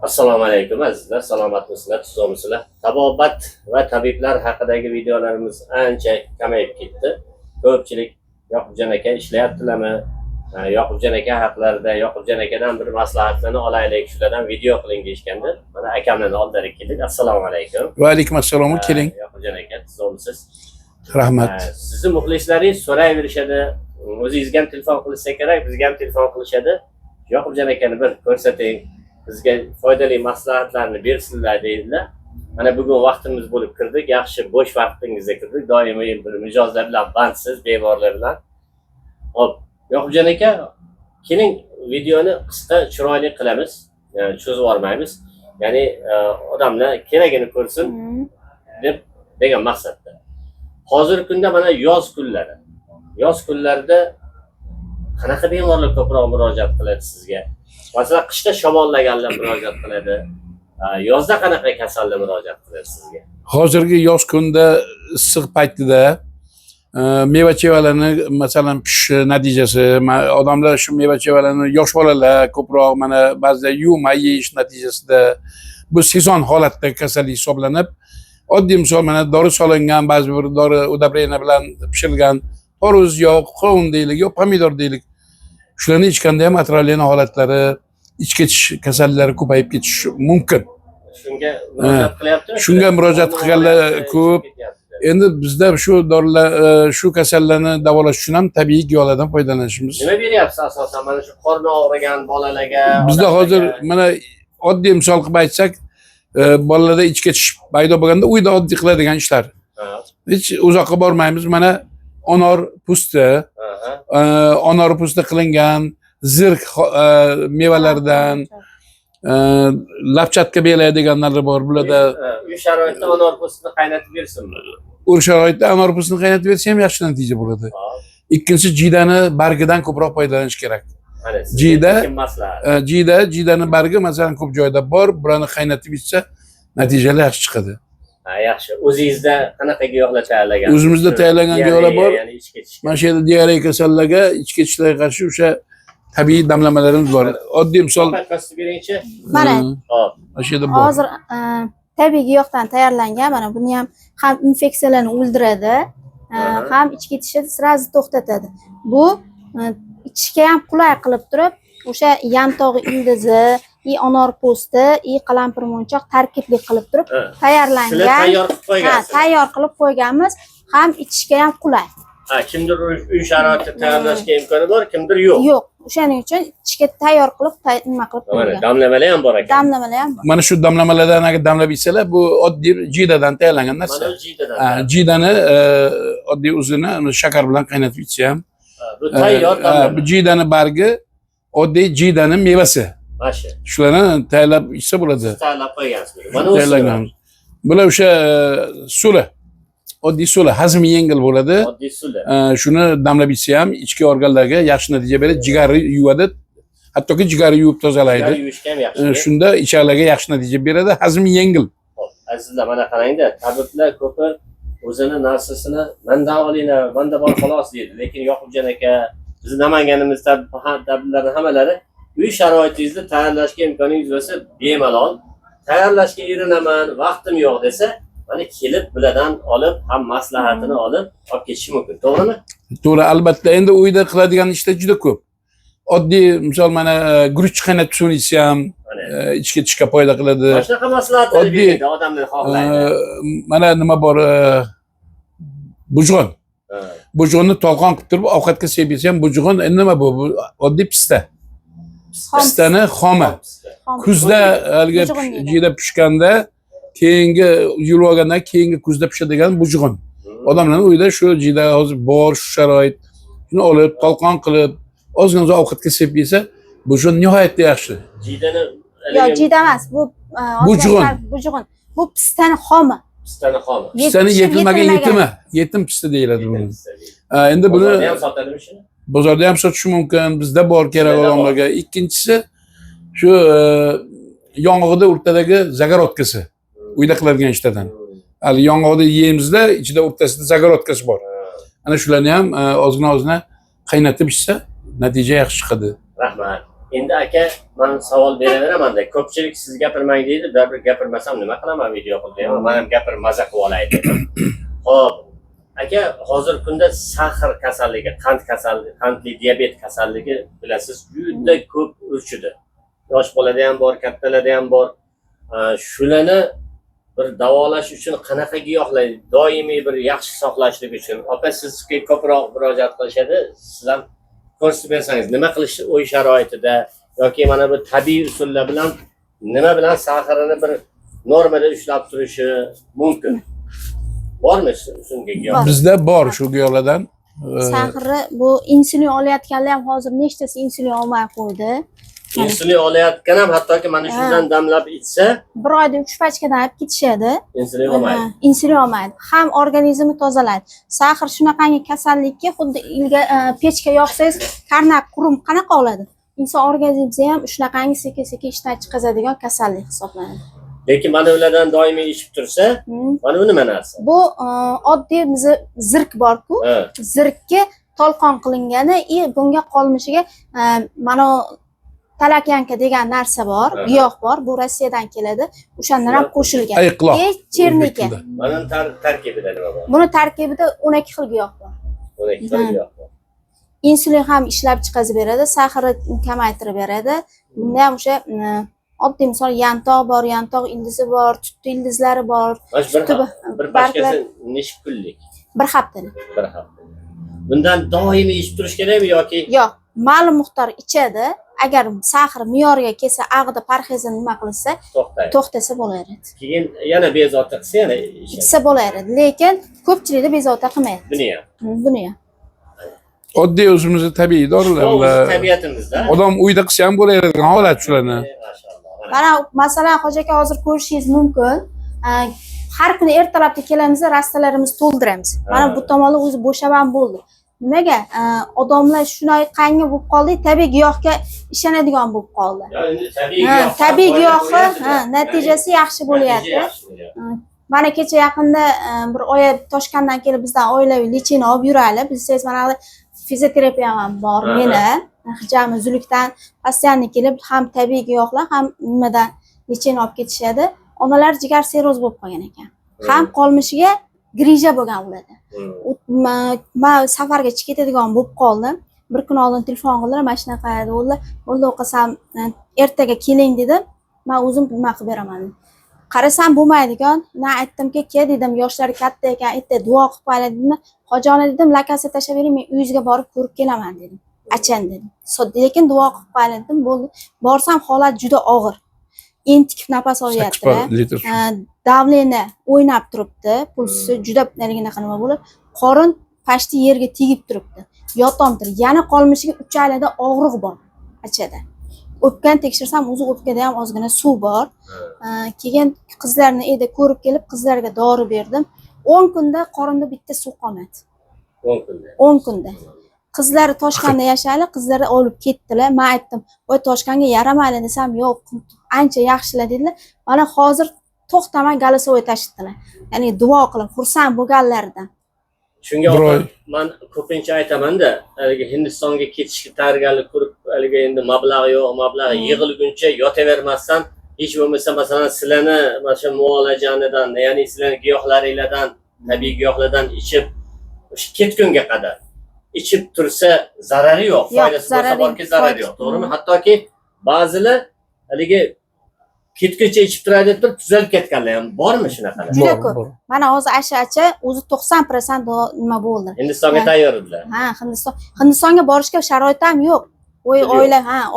Assalomu alaykum azizlar, salomatmisizlar, tuzukmisizlar? Tabobat va tabiblar haqidagi videolarimiz ancha kamayib ketdi. Ko'pchilik Yoqubjon aka ishlayaptilarmi? Yoqubjon aka haqlarida Yoqubjon akadan bir maslahatlarni olaylik, shulardan video qiling deyishganda, mana akamlarni oldilariga keldik. Assalomu alaykum. Va alaykum assalom, keling. Yoqubjon aka, tuzukmisiz? Rahmat. Sizni muxlislaringiz so'rayverishadi. O'zingizga ham telefon qilsa kerak, bizga ham telefon qilishadi. Yoqubjon akani bir ko'rsating. Bizga foydali maslahatlarni bersinlar deydilar. Mana bugun vaqtimiz bo'lib kirdik, yaxshi bo'sh vaqtingizda kirdik. Doimiy bir mijozlar bilan bandsiz, bemorlar bilan. Hop, Yoqubjon aka, keling videoni qisqa, chiroyli qilamiz. Cho'zib olmaymiz. Ya'ni odamlar keragini ko'rsin deb degan maqsadda. Hozirgi kunda mana yoz kunlari. Yoz kunlarida qanaqa bemorlar ko'proq murojaat qiladi sizga? Masalan, qishda shamollaganlar murojaat qiladi. Yozda qanaqa kasallar murojaat qiladi sizga? Hozirgi yoz kunida issiq paytida meva-chevalarni masalan pishish natijasi, odamlar shu meva-chevalarni yosh bolalar ko'proq mana ba'zida yuvmay yeyish natijasida bu sezon holatda kasallik hisoblanib, oddiy misol mana dori solingan, ba'zi bir dori udabrena bilan pishirilgan toruz yo qovun deylik, yo pomidor deylik. Shularni ichganda ham atrofli holatlari, ich ketish kasalliklari ko'payib ketishi mumkin. Shunga murojaat qilyaptimi? Shunga murojaat qilganlar ko'p. Endi bizda shu dorilar, shu kasallarni davolash uchun ham tabiiy giyohlardan foydalanishimiz. Nima beryapsiz asosan mana shu qorni og'rigan bolalarga? Bizda hozir mana oddiy misol qilib aytsak, bolalarda ich ketish paydo bo'lganda uyda oddiy qiladigan ishlar. Hech uzoqqa bormaymiz. Mana onor pusti, onor pusti qilingan zirk mevalardan lapchatka beladiganlar bor. Bularda uy sharoitida onor pustini qaynatib bersinmi? Uy sharoitida onor pustini qaynatib bersa ham yaxshi natija bo'ladi. Ikkinchisi jidani bargidan ko'proq foydalanish kerak. Jidani bargi masalan ko'p joyda bor, burani qaynatib ichsa natijalar yaxshi chiqadi. Yaxshi. O'zingizda qanaqa giyohlar tayyorlagan? O'zimizda tayyorlagan giyohlar bor. Mana shu yerda diareya kasallarga, ich ketishlarga qarshi o'sha tabiiy damlamalarimiz bor. Oddiy misol beringchi. Mana hop, mana shu yerda bor. hozir tabiiy giyohdan tayyorlangan, mana buni ham infeksiyalarni o'ldiradi, ham ich ketishni sразу to'xtatadi. Bu ichishga ham qulay qilib turib, o'sha yantog' ildizi, onor po'sti, qalampirmunchoq tarkibli qilib turib tayyorlangan. Tayyor qilib qo'ygansiz. Tayyor qilib qo'yganmiz, ham ichishga ham qulay. Kimdir uy sharoitida tayyorlashga imkoni bor, kimdir yo'q. Yo'q, o'shaning uchun ichishga tayyor qilib nima qilib qo'ygan. Damlamalar ham bor ekan. Damlamalar ham bor. Mana shu damlamalardan agar damlab ichsalar, bu oddiy jidadan tayyorlangan narsa. Mana jidadan. Jidani oddiy uzini shakar bilan qaynatib ichsa ham. Bu tayyor damlama. Bu jidani bargi, oddiy jidani mevasi. Masha. Shularni tayyorlab ichsa bo'ladi. Tayyorlab qo'ygansiz. Mana Tayyorlangan. Bular o'sha suli. Oddiy suli, hazmi yengil bo'ladi. Oddiy suli. Shuni damlab ichsa ham ichki organlarga yaxshi natija beradi, jigarni yuvadi. Hattoki jigarni yuvib tozalaydi. Yuvishga ham yaxshi. Shunda ichaklarga yaxshi natija beradi, hazmi yengil. Hop, azizlar, mana qarangda, tabiblar ko'pi o'zini narsasini mendan olinglar, menda bor xolos deydi. Lekin Yoqubjon aka, biz Namanganimiz tabiblarning hammalari uy sharoitingizda tayyorlashga imkoningiz bo'lsa, bemalol tayyorlashga erinaman, vaqtim yo'q desa, mana kelib bulardan olib, ham maslahatini olib ketishi mumkin. To'g'rimi? To'g'ri, albatta. Endi uyda qiladigan ishlar juda ko'p. Oddiy misol mana guruch qaynatib suvni ichsa ham ich ketishga foyda qiladi. Mana shunaqa maslahatlar beradi odamlar xohlaydi. Mana nima bor, bujg'on. Bujg'onni tolqon qilib turib ovqatga sepib yesa ham bujg'on nima bu? Oddiy pista. Pistani xomi. Kuzda haligi jida pishganda, keyingi yuvib olgandan keyingi kuzda pishadigan bujg'on. Odamlar uyda shu jida hozir bor, shu sharoit. Shuni olib, tolqon qilib, ozgina ovqatga sepib yesa, bujg'on nihoyatda yaxshi. Jidani Yo'q, jida emas, bu bujg'on. Bu pistani xomi. Pistani xomi. Pistani yetilmagan yetim pista deyiladi buni. Endi buni bozorda ham sotadimi shuni? Bozorda ham sotish mumkin, bizda bor kerak odamlarga. Ikkinchisi shu yong'oqda o'rtadagi zagorodkasi. Uyda qiladigan ishlardan. Hali yong'oqni yeymizda, ichida o'rtasida zagorodkasi bor. Ana shularni ham ozgina qaynatib ichsa, natija yaxshi chiqadi. Rahmat. Endi aka, men savol beraveraman-da. Ko'pchilik siz gapirmang deydi, baribir gapirmasam nima qilaman video qilib. Men ham gapirib maza qilib olay dedim. Xo'p, aka, hozirgi kunda sahr kasalligi, qand kasalligi, qandli diabet kasalligi bilasiz, juda ko'p urchidi. Yosh bolada ham bor, kattalarda ham bor. Shularni bir davolash uchun qanaqa giyohlar doimiy bir yaxshi saqlashlik uchun opa sizga ko'proq murojaat qilishadi. Siz ham ko'rsatib bersangiz, nima qilish o'y sharoitida yoki mana bu tabiiy usullar bilan nima bilan saharini bir normada ushlab turishi mumkin? Bormi shunga giyoh? Bizda bor shu giyohlardan. Sahri bu insulin olayotganlar ham hozir nechtasi insulin olmay qo'ydi. Insulin olayotgan ham hattoki mana shundan damlab ichsa, bir oyda 3 pachkadan olib ketishadi. insulin olmaydi. Insulin olmaydi. Ham organizmni tozalaydi. Sahr shunaqangi kasallikki, xuddi pechka yoqsangiz karnak qurum qanaqa oladi? Inson organizmi ham shunaqangi sekin-sekin ishdan chiqazadigan kasallik hisoblanadi. Lekin mana ulardan doimiy ichib tursa, mana bu nima narsa? Bu oddiy zirk bor-ku, zirkka tolqon qilingani, bunga qolmishiga mana talakyanka degan narsa bor, giyoh bor, bu Rossiyadan keladi. O'shandan ham qo'shilgan. Ayiqloq. Chernika. Mana tarkibida nima bor? Buni tarkibida 12 xil giyoh bor. 12 xil giyoh bor. Insulin ham ishlab chiqazib beradi, sahrni kamaytirib beradi. Bunda ham o'sha oddiy misol yantoq bor, yantoq ildizi bor, tuttu ildizlari bor. Bir pachkasi necha kunlik? Bir haftalik. Bir hafta. Bundan doimiy ichib turish kerakmi yoki? Yo'q, ma'lum miqdor ichadi. Agar sahri me'yoriga kelsa, ag'da parhezini nima qilsa, to'xtasa bo'laveradi. Keyin yana bezovta qilsa yana ichsa bo'laveradi, lekin ko'pchilikda bezovta qilmaydi. Buni ham. Oddiy o'zimizning tabiiy dorilar. Tabiatimizda. Odam uyda qilsa ham bo'laveradigan holat shularni. Mana masalan, hoji aka hozir ko'rishingiz mumkin. Har kuni ertalabda kelamiz, rastalarimizni to'ldiramiz. Mana bu tomonlar o'zi bo'shab ham bo'ldi. Nimaga? Odamlar shunaqangi bo'lib qoldi, tabiiy giyohga ishonadigan bo'lib qoldi. Tabiiy giyohni natijasi yaxshi bo'lyapti. Mana kecha yaqinda bir oya Toshkentdan kelib bizdan oilaviy lechini olib yuradi. Bilsangiz, mana fizioterapiya ham bor meni. Hijami Zulukdan postoyanno kelib ham tabiiy giyohlar, ham nimadan lechini olib ketishadi. Onalar jigar seroz bo'lib qolgan ekan. Ham qolmishiga grija bo'lgan ularda. Men safarga chiqib ketadigan bo'lib qoldim. Bir kun oldin telefon qildilar, mana shunaqa edi. O'ldi o'qisam ertaga keling dedim. Men o'zim nima qilib beraman. Qarasam bo'lmaydigan. Men aytdimki, "Ke" dedim, "Yoshlari katta ekan, erta duo qilib qo'yaylik" dedim. "Xojona" dedim, "Lakasi tashlab bering, men uyingizga borib ko'rib kelaman" dedim. "Achan" dedim. Lekin duo qilib qo'yaylik dedim. Bo'ldi. Borsam holat juda og'ir. Entikib nafas olyaptilar. Davleni o'ynab turibdi, pulsi juda nima bo'lib, qorin pashti yerga tegib turibdi. Yotomdir. Yana qolmishiga 3 oylada og'riq bor ichida. O'pkani tekshirsam, o'zi o'pkada ham ozgina suv bor. Keyin qizlarni edi ko'rib kelib, qizlarga dori berdim. 10 kunda qorinda bitta suv qolmadi. 10 kunda. 10 kunda. Qizlari Toshkentda yashaydi, qizlari olib ketdilar. Men aytdim, "Voy Toshkentga yaramaydi" desam, "Yo'q, ancha yaxshilar" dedilar. Mana hozir to'xtamay Galasovoy tashitdilar. Ya'ni duo qilib xursand bo'lganlaridan. Shunga men ko'pincha aytaman-da, haligi Hindistonga ketishga tayyorgarlik ko'rib, haligi endi mablag' yo'q, mablag' yig'ilguncha yotavermasdan, hech bo'lmasa masalan sizlarni mana shu muolajanidan, ya'ni sizlarning giyohlaringlardan, tabiiy giyohlardan ichib ketgunga qadar ichib tursa zarari yo'q, foydasi bo'lsa borki zarari yo'q, to'g'rimi? Hattoki ba'zilar haligi ketguncha ichib turadi deb tuzalib ketganlar ham bormi shunaqalar? Juda ko'p. Mana hozir Asha o'zi 90% nima bo'ldi. Hindistonga tayyor edilar. Ha, Hindistonga borishga sharoit ham yo'q.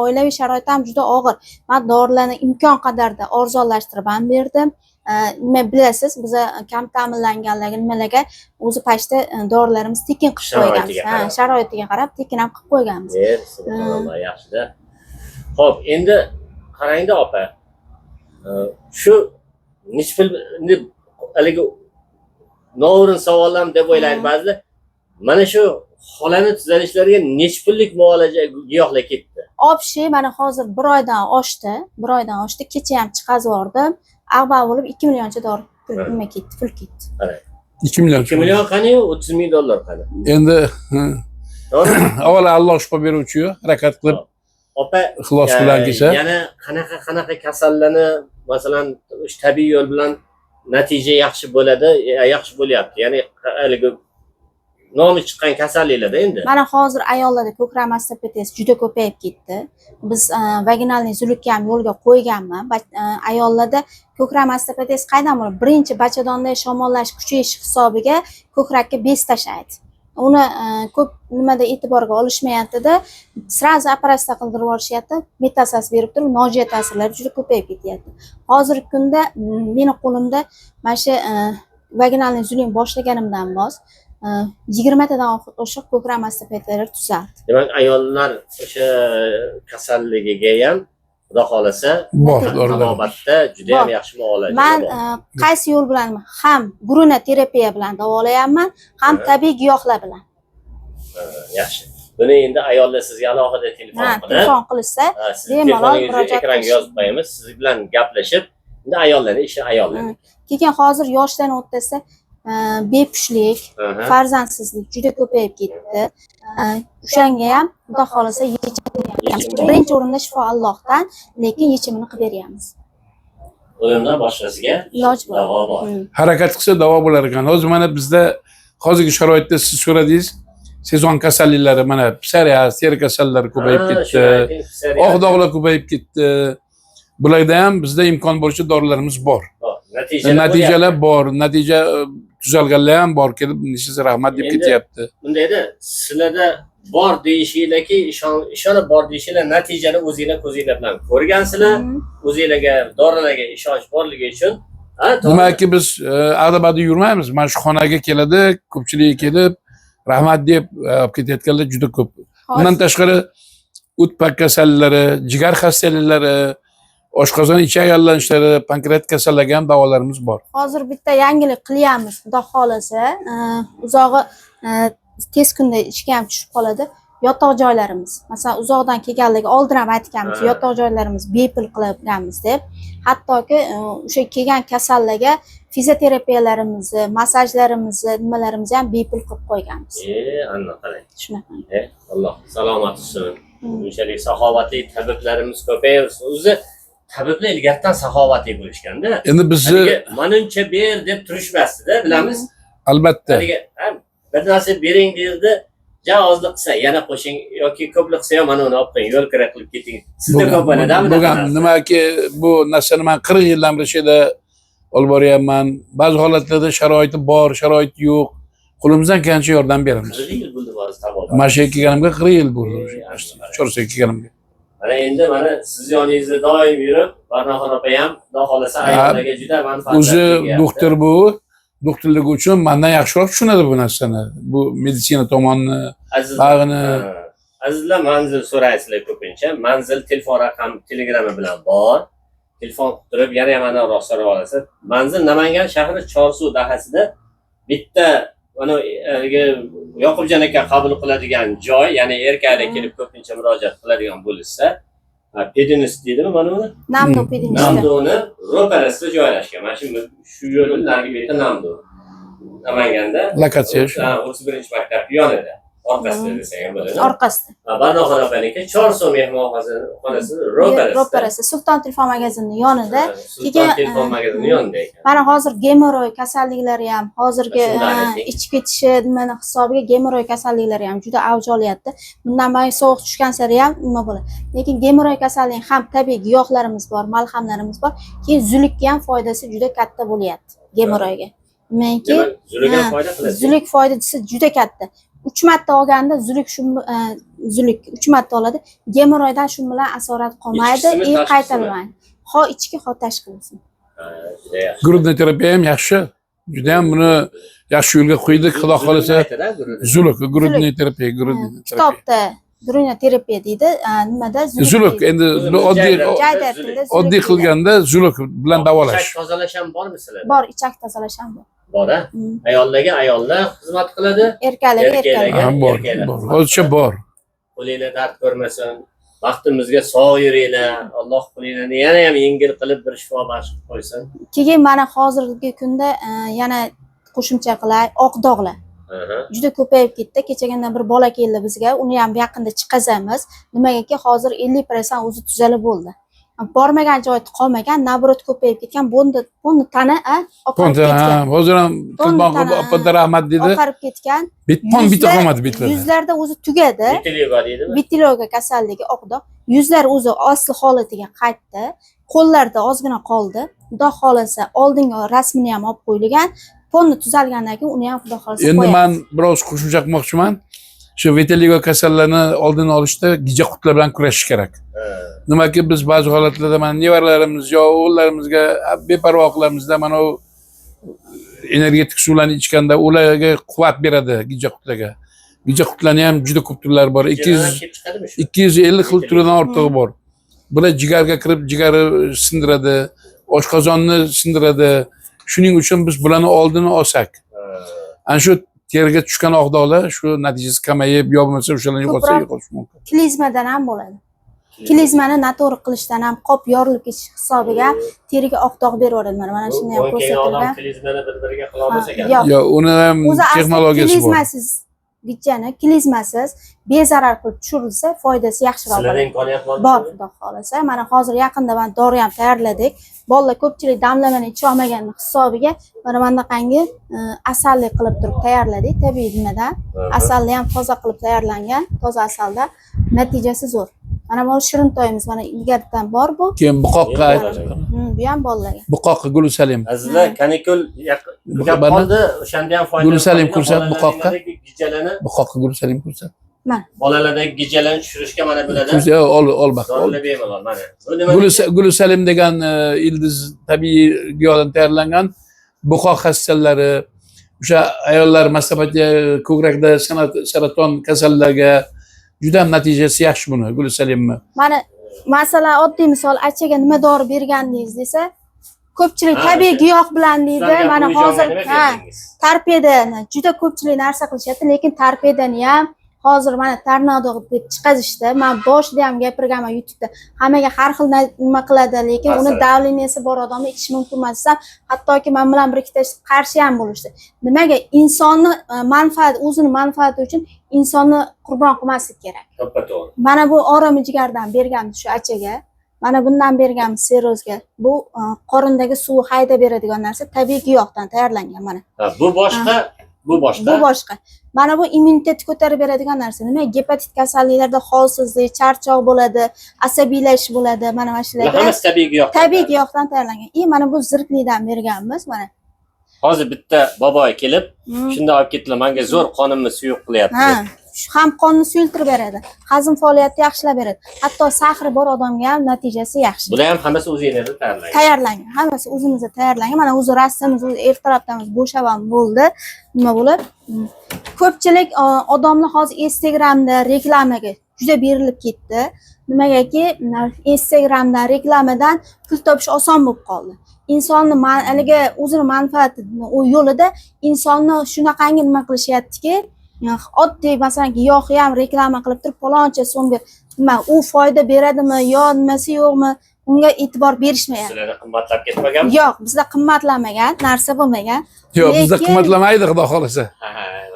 Oilaviy sharoit ham juda og'ir. Men dorilarni imkon qadarda arzonlashtirib ham berdim. Nima bilasiz, biz kam ta'minlanganlarga nimalarga o'zi pashta dorilarimiz tekin qilib qo'yganmiz. Sharoitiga qarab tekin ham qilib qo'yganmiz. Subhanalloh, yaxshi-da. Xo'p, endi qarangda opa. Shu nisfil haligi noo'rin savollar deb o'ylaydi ba'zilar. Mana shu xolani tuzalishlariga necha pullik muolaja giyohlar ketdi? Obshi mana hozir 1 oydan oshdi. 1 oydan oshdi. Kecha ham chiqazib yubordim. Ag'baq bo'lib 2 millioncha dori nima ketdi, pul ketdi. 2 million. 2 million qani, 30 ming dollar qani. Endi avval Alloh shifo beruvchi-yu, harakat qilib opa ixlos bilan kelsa yana qanaqa kasallarni masalan o'sha tabiiy yo'l bilan natija yaxshi bo'ladi, yaxshi bo'lyapti. Ya'ni haligi nomi chiqqan kasalliklarda endi. Mana hozir ayollarda ko'krak mastopetiyasi juda ko'payib ketdi. Biz vaginalniy zulukka ham yo'lga qo'yganman. Ayollarda ko'krak mastopetiyasi qaydan bo'ladi? Birinchi bachadonda shamollash kuchayish hisobiga ko'krakka bez tashlaydi. Uni ko'p nimada e'tiborga olishmayapti-da, srazi operatsiya qildirib yuborishyapti, metastaz berib turib, nojo'ya ta'sirlari juda ko'payib ketyapti. Hozirgi kunda meni qo'limda mana shu vaginalniy zuluk boshlaganimdan bos 20 tadan oshiq ko'krak mastopetiyalari tuzaldi. Demak, ayollar o'sha kasalligiga ham Xudo xolasa bor tabobatda juda ham yaxshi muolaja. Men qaysi yo'l bilan ham guruna terapiya bilan davolayapman, ham tabiiy giyohlar bilan. Yaxshi. Buni endi ayollar sizga alohida telefon qilsa, bemalol murojaat ekranga yozib qo'yamiz. Siz bilan gaplashib, endi ayollarning ishi ayollar. Keyin hozir yoshdan o'tsa bepushtlik, farzandsizlik juda ko'payib ketdi. O'shanga ham Xudo xolasa birinchi o'rinda shifo Allohdan, lekin yechimini qilib beryapmiz. O'limdan boshqasiga iloj bor. Davo bor. Harakat qilsa davo bo'lar ekan. Hozir mana bizda hozirgi sharoitda siz so'radingiz, sezon kasalliklari mana psoriaz, teri kasallari ko'payib ketdi. Oq dog'lar ko'payib ketdi. Bularda ham bizda imkon bo'licha dorilarimiz bor. Natijalar bor, natija tuzalganlar ham bor, kelib sizga rahmat deb ketyapti. Bundayda sizlarda bor deyishinglarki, ishonib bor deyishinglar, natijani o'zinglar ko'zinglar bilan ko'rgansizlar, o'zinglarga dorilarga ishonch borligi uchun, demakki biz ag'dabadi yurmaymiz. Mana shu xonaga keladi, ko'pchilik kelib rahmat deb olib ketayotganlar juda ko'p. Bundan tashqari o'tpak kasallari, jigar xastaliklari, oshqozon ichak aylantishlari, pankreat kasallariga ham davolarimiz bor. Hozir bitta yangilik qilyapmiz, Xudo xolasa. Uzog'i tez kunda ishga ham tushib qoladi. Yotoq joylarimiz. Masalan, uzoqdan kelganligi oldin ham aytganmiz, yotoq joylarimiz bepul qilganmiz deb. Hattoki o'sha kelgan kasallarga fizioterapiyalarimizni, massajlarimizni, nimalarimizni ham bepul qilib qo'yganmiz. Anna qarang. Shunaqa. Alloh salomat qilsin. Bunchalik saxovatli tabiblarimiz ko'payaversin. O'zi tabiblar ilgaridan saxovatli bo'lishganda. Endi bizni manuncha ber deb turishmasdi-da, bilamiz. Albatta. Bir narsa bering derdi, ja ozlik qilsa yana qo'shing yoki ko'plik qilsa ham mana uni olib qo'ying, yo'l kira qilib keting. Sizda ko'p bo'ladimi? Bo'lgan nimaki bu narsani men 40 yildan beri sheda olib boryapman. Ba'zi holatlarda sharoiti bor, sharoit yo'q. Qo'limizdan kelgancha yordam beramiz. 40 yil bo'ldi hozir tabobat. Mana shu kelganimga 40 yil bo'ldi. Cho'rsak kelganimga. Mana endi mana siz yoningizda doim yurib, Barnoxon opa ham Xudo xolasa ayollarga juda manfaatli. O'zi doktor bu, doktorligi uchun mendan yaxshiroq tushunadi bu narsani. Bu meditsina tomonni, bag'ini. Azizlar, manzil so'raysizlar ko'pincha. Manzil telefon raqami Telegram'i bilan bor. Telefon qilib turib, yana ham aniqroq so'rab olasiz. Manzil Namangan shahri Chorsu dahasida bitta mana Yoqubjon aka qabul qiladigan joy, ya'ni erkaklar kelib ko'pincha murojaat qiladigan bo'lsa, pedinist deydimi mana buni? Namdo pedinist. Namdoni ro'parasida joylashgan. Mana shu yo'lning narigi beti Namdo. Namanganda. Lokatsiya shu. 31-maktab yonida. Orqasida desang ham bo'ladi. Orqasida. Barnoxon opaniki Chorsu mehmonxonasi ro'parasida, Sulton telefon magazini yonida. Sulton telefon magazini yonida ekan. Mana hozir gemoroy kasalliklari ham, hozirgi ichib ketishi nimani hisobiga gemoroy kasalliklari ham juda avj olyapti. Bundan beri sovuq tushgan sari ham nima bo'ladi. Lekin gemoroy kasalligining ham tabiiy giyohlarimiz bor, malhamlarimiz bor. Keyin zulukka ham foydasi juda katta bo'lyapti gemoroyga. Menki zuluk foydasi juda katta. 3 marta olganda zuluk 3 marta oladi. Gemoroydan shu bilan asorat qolmaydi, qaytarilmaydi. Ho ichki, ho tashqi bo'lsin. Grudniy terapiya ham yaxshi. Juda ham buni yaxshi yo'lga qo'ydik, Xudo xolasa. Zuluk, grudniy terapiya, Kitobda grudniy terapiya deydi, nimada zuluk endi oddiy qilganda zuluk bilan davolash. Ichak tozalash ham bormi sizlarda? Bor, ichak tozalash ham bor. Bor-a? Ayollarga ayollar xizmat qiladi. Erkaklarga erkaklar. Bor. Hozircha bor. Qo'linglar dard ko'rmasin. Vaqtimizga sog' yuringlar. Alloh qo'linglarni yana ham yengil qilib bir shifo baxsh qilib qo'ysin. Keyin mana hozirgi kunda yana qo'shimcha qilay, oq dog'lar. Aha. Juda ko'payib ketdi. Kechagandan bir bola keldi bizga. Uni ham yaqinda chiqazamiz. Nimagaki hozir 50% o'zi tuzalib bo'ldi. Bormagan joyda qolmagan, nabrot ko'payib ketgan. Buni tana oqarib ketgan. Hozir ham tilmoqqa opada rahmat dedi. Oqarib ketgan. Bitton bitta qolmadi bitlar. Yuzlarda o'zi tugadi. Vitiligo deydimi? Vitiligo kasalligi oqdoq. Yuzlar o'zi asli holatiga qaytdi. Qo'llarda ozgina qoldi. Xudo xolasa oldingi rasmini ham olib qo'yilgan. Ponni tuzalgandan keyin uni ham xudo xolasa Endi qo'yamiz. men biroz qo'shimcha qilmoqchiman. Shu vitiligo kasallarni oldini olishda gija qutlar bilan kurashish kerak. Nimaki biz ba'zi holatlarda mana nevaralarimiz yo o'g'illarimizga beparvo qilamizda, mana u energetik suvlarni ichganda ularga quvvat beradi gija qutlarga. Gija qutlarni ham juda ko'p turlari bor. 250 xil turidan ortig'i bor. Bular jigarga kirib, jigari sindiradi, oshqozonni sindiradi. Shuning uchun biz bularni oldini olsak, ana shu teriga tushgan oqdoqlar shu natijasi kamayib, yo bo'lmasa o'shalarni yo'qotsa yo'qotish mumkin. Klizmadan ham bo'ladi. Klizmani noto'g'ri qilishdan ham qop yorilib ketish hisobiga teriga oqdoq berib yuboradi. Mana shuni ham ko'rsatilgan. Klizmani bir-biriga qila olmasa ekan. Yo, uni ham texnologiyasi bor. Klizmasiz gijani klizmasiz bezarar qilib tushirilsa foydasi yaxshiroq Sizlarda bo'ladi. imkoniyat bormi? Bor, xudo xolasa. Mana hozir yaqinda men dori ham tayyorladik. Bolalar ko'pchilik damlamani icha olmagan hisobiga mana bunaqangi asalli qilib turib tayyorladik. Tabiiy nimadan? Asalli ham toza qilib tayyorlangan, toza asalda natijasi zo'r. Mana bu shirintoyimiz mana ilgaridan bor bu. Keyin buqoqqa Bu ham bolalarga. buqoqqa Gul Salim. Azizlar, kanikul yaqin qoldi, o'shanda ham foyda. Gul Salim ko'rsat buqoqqa. Gijalarni, Buqoqqa Gul Salim ko'rsat. Mana bolalardagi gijalarni tushirishga mana bularda Ko'rsat, ol baq. dorilar bemalol mana. Bu nima? Gul Salim degan ildiz tabiiy giyohdan tayyorlangan buqoq xastalari, o'sha ayollar masalan ko'krakda saraton kasallarga juda ham natijasi yaxshi buni Gul Salimni. mana masalan oddiy misol achaga nima dori bergandingiz desa, ko'pchilik Ha, tabiiy giyoh bilan deydi. Sizlarga Mana bu hozir ijozat nima berdingiz? torpedani juda ko'pchilik narsa qilishyapti, lekin torpedani ham hozir mana tornado deb chiqazishdi. Men boshida ham gapirganman YouTube'da. Hammaga har xil nima qiladi, lekin uni davleniyasi bor odamni ichish mumkin emas desam, hattoki men bilan bir ikkita qarshi ham bo'lishdi. Nimaga? Insonni manfaat, o'zini manfaati uchun insonni qurbon qilmaslik kerak. To'ppa-to'g'ri. Mana bu orom jigardan berganmiz shu achaga. Mana bundan berganmiz serozga. Bu qorindagi suvni hayda beradigan narsa tabiiy giyohdan tayyorlangan mana. Ha, bu boshqa, bu boshqa. Bu boshqa. Mana bu immunitetni ko'tarib beradigan narsa. Nima? Gepatit kasalliklarda holsizlik, charchoq bo'ladi, asabiylashish bo'ladi. Mana shularga Hammasi tabiiy giyoh. tabiiy giyohdan tayyorlangan. Mana bu zirklidan berganmiz mana. Hozir bitta boboy kelib, shunda olib ketdilar. Menga zo'r qonimni suyuq qilyapti. Ha, shu ham qonni suyultirib beradi. Hazm faoliyatini yaxshilab beradi. Hatto sahri bor odamga ham natijasi yaxshi. Bular ham hammasi o'zingizda tayyorlangan. Tayyorlangan. Hammasi o'zimizda tayyorlangan. Mana o'zi rassamiz, o'zi ertalabdamiz bo'shab ham bo'ldi. Nima bo'lib? Ko'pchilik odamlar hozir Instagramda reklamaga juda berilib ketdi. Nimagaki Instagramdan reklamadan pul topish oson bo'lib qoldi. Insonni haligi o'zini manfaati yo'lida insonni shunaqangi nima qilishyaptiki, oddiy masalan giyohni ham reklama qilib turib paloncha so'mga nima u foyda beradimi yo nimasi yo'qmi, unga e'tibor berishmayapti. Sizlarga qimmatlab ketmaganmi? Yo'q, bizda qimmatlamagan narsa bo'lmagan. Yo'q, bizda Lekin qimmatlamaydi xudo xolasa. Ha.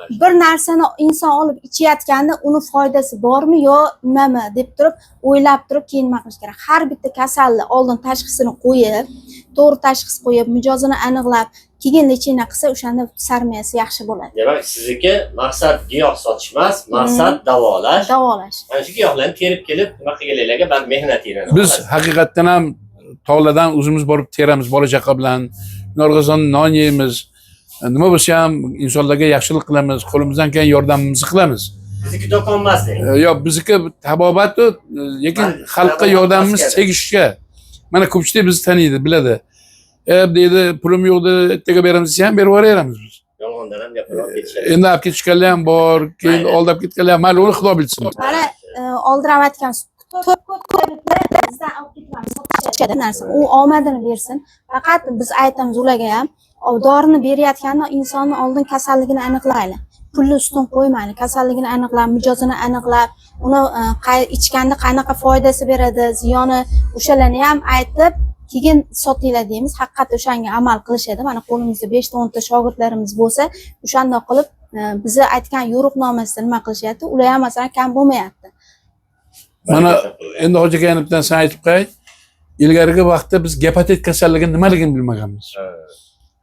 bir narsani inson olib ichayotganda uni foydasi bormi yo nimami deb turib o'ylab turib keyin nima qilish kerak. Har bitta kasalni oldin tashxisini qo'yib, to'g'ri tashxis qo'yib, mijozini aniqlab, keyin lechina qilsa o'shanda sarmoyasi yaxshi bo'ladi. Demak, sizniki maqsad giyoh sotish emas, maqsad davolash. Davolash. Ana shu giyohlarni terib kelib, nima qilganlarga band mehnatinglarni. Biz haqiqatdan ham tog'lardan o'zimiz borib teramiz bola chaqa bilan. Norg'azon non yeymiz. Nima bo'lsa ham insonlarga yaxshilik qilamiz, qo'limizdan kelgan yordamimizni qilamiz. Bizniki do'kon emas deng. Yo'q, bizniki tabobat, lekin xalqqa yordamimiz tegishga. Mana ko'pchilik bizni taniydi, biladi. Deydi, pulim yo'q deb ertaga beramiz desa ham berib yuboraveramiz biz. Yolg'ondan ham gapirib ketishadi. Endi olib ketishganlar ham bor, keyin oldab ketganlar ham, mayli, uni Xudo bilsin. Mana oldiravayotgan bizdan olib ketgan narsa. U omadini bersin. Faqat biz aytamiz ularga ham, dorini berayotganda insonni oldin kasalligini aniqlaylik. Pulni ustun qo'ymaylik. Kasalligini aniqlab, mijozini aniqlab, uni ichganda qanaqa foydasi beradi, ziyoni o'shalarni ham aytib, keyin sotinglar deymiz. Haqiqatda o'shanga amal qilishadi. Mana qo'limizda 5 ta 10 ta shogirdlarimiz bo'lsa, o'shanda qilib bizni aytgan yo'riqnomasida nima qilishyapti, ular ham masalan kam bo'lmayapti. Mana endi hoji aka yana bitta narsa aytib qo'yay. Ilgarigi vaqtda biz gepatit kasalligi nimaligini bilmaganmiz.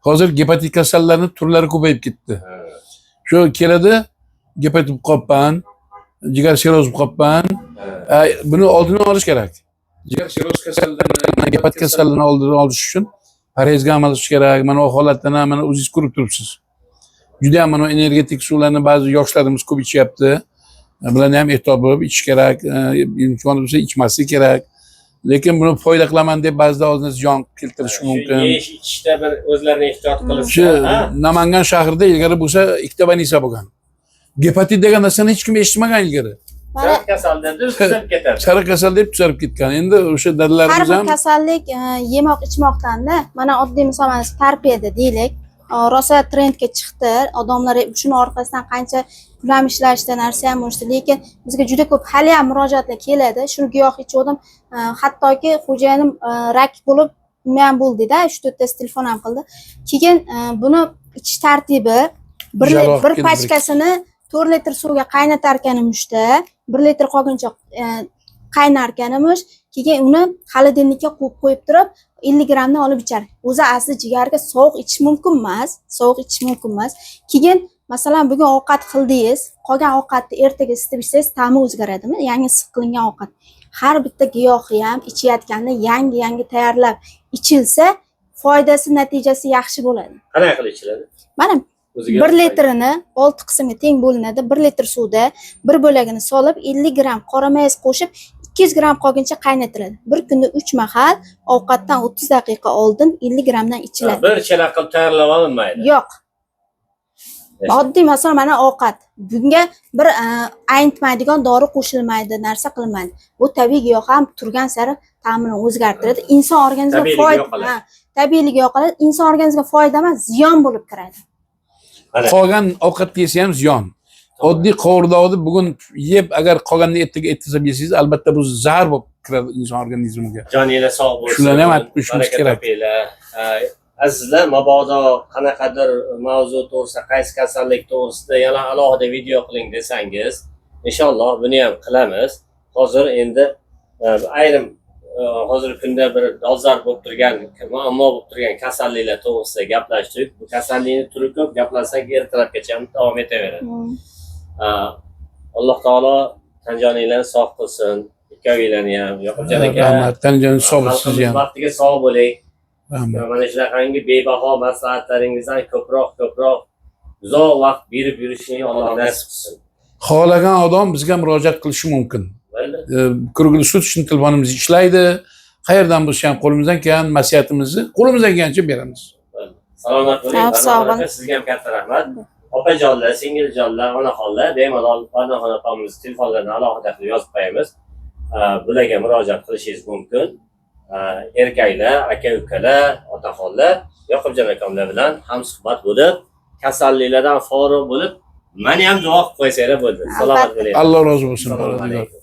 Hozir gepatit kasallarning turlari ko'payib ketdi. Shu keladi, gepatit qoppan, jigar siroz qoppan. Buni oldini olish kerak. Jigar siroz kasallarini, gepatit kasallarini oldini olish uchun parhezga amal qilish kerak. Mana bu holatdan ham mana o'zingiz ko'rib turibsiz. Juda ham mana energetik suvlarni ba'zi yoshlarimiz ko'p ichyapti. Bularni ham ehtiyot bo'lib ichish kerak. Imkoni bo'lsa ichmaslik kerak. Lekin buni foyda qilaman deb ba'zida o'zini ziyon keltirishi mumkin. Yeyish ichishda bir o'zlarini ehtiyot qilib. Shu Namangan shahrida ilgari bo'lsa ikkita banisa bo'lgan. Gepatit degan narsani hech kim eshitmagan ilgari. Sariq kasal deb tuzalib ketadi. Sariq kasal deb tuzalib ketgan. Endi o'sha Har dadalarimiz bir ham kasallik yemoq ichmoqdan-da. Mana oddiy misol tarpiyada deylik. Rosa trendga chiqdi. Odamlar shuni orqasidan qancha pul ham ishlashdi, narsa ham bo'ldi. Lekin bizga juda ko'p hali ham murojaatlar keladi. Shuni giyoh ichgandim. Hattoki xo'jayinim rak bo'lib men bo'ldi-da, 3-4 ta telefon ham qildi. Keyin buni ichish tartibi bir pachkasini 4 litr suvga qaynatar ekanimizda, 1 litr qolguncha qaynar ekanimiz. Keyin uni xolodilnikka qo'yib turib 50 grammni olib ichar. O'zi asli jigarga sovuq ichish mumkin emas. Keyin masalan bugun ovqat qildingiz, qolgan ovqatni ertaga isitib ichsangiz ta'mi o'zgaradimi? Yangi issiq qilingan ovqat. Har bitta giyohni ham ichayotganda yangi tayyorlab ichilsa, foydasi, natijasi yaxshi bo'ladi. Qanday qilib ichiladi? Mana 1 litrini 6 qismga teng bo'linadi. 1 litr suvda 1 bo'lagini solib 50 gram qora mayiz qo'shib 200 gram qolguncha qaynatiladi. Bir kunda 3 mahal ovqatdan 30 daqiqa oldin 50 gramdan ichiladi. Bir chala qilib tayyorlab olinmaydi. Yo'q. Oddiy masalan mana ovqat. Bunga bir ayntmaydigan dori qo'shilmaydi, narsa qilmaydi. Bu tabiiy giyoh ham turgan sari ta'mini o'zgartiradi. Inson organizmiga foyda, tabiiyligi yo'qoladi. Inson organizmiga foyda emas, ziyon bo'lib kiradi. qolgan ovqat yesa ham ziyon. Oddiy qovurdoqni bugun yeb agar qolganini ertaga ertalab yesangiz, albatta bu zahar bo'lib kiradi inson organizmiga. Joningiz sog' bo'lsin. Shularni ham aytib qo'yishimiz kerak. Azizlar, mabodo qanaqadir mavzu to'g'risida, qaysi kasallik to'g'risida yana alohida video qiling desangiz, inshaalloh buni ham qilamiz. Hozir endi ayrim hozirgi kunda bir dolzarb bo'lib turgan, muammo bo'lib turgan kasalliklar to'g'risida gaplashdik. Bu kasallikni turi ko'p, gaplarsak ertalabgacha ham davom etaveradi. Alloh taolo tanjoninglarni sog' qilsin, ikkovinglarni ham. Yoqubjon aka, rahmat, tanjoningiz sog' bo'lsin siz ham. Vaqtiga sog' bo'ling. Rahmat. Mana shunaqangi bebaho maslahatlaringizdan ko'proq uzoq vaqt berib yurishni Alloh nasib qilsin. Xohlagan odam bizga murojaat qilishi mumkin. Kruglsut shuni telefonimiz ishlaydi. Qayerdan bo'lsa ham qo'limizdan kelgan maslahatimizni qo'limizdan kelgancha beramiz. Salomat bo'ling. Sog' bo'ling. Sizga ham katta rahmat. Opajonlar, singiljonlar, onaxonlar, bemalol onaxon opamiz telefonlarini alohida qilib yozib qo'yamiz. Bularga murojaat qilishingiz mumkin. Erkaklar, aka-ukalar, otaxonlar, Yoqubjon akamlar bilan hamsuhbat bo'lib, kasalliklardan forig' bo'lib, meni ham duo qilib qo'ysanglar bo'ldi. Salomat bo'ling. Alloh rozi bo'lsin. Assalomu alaykum.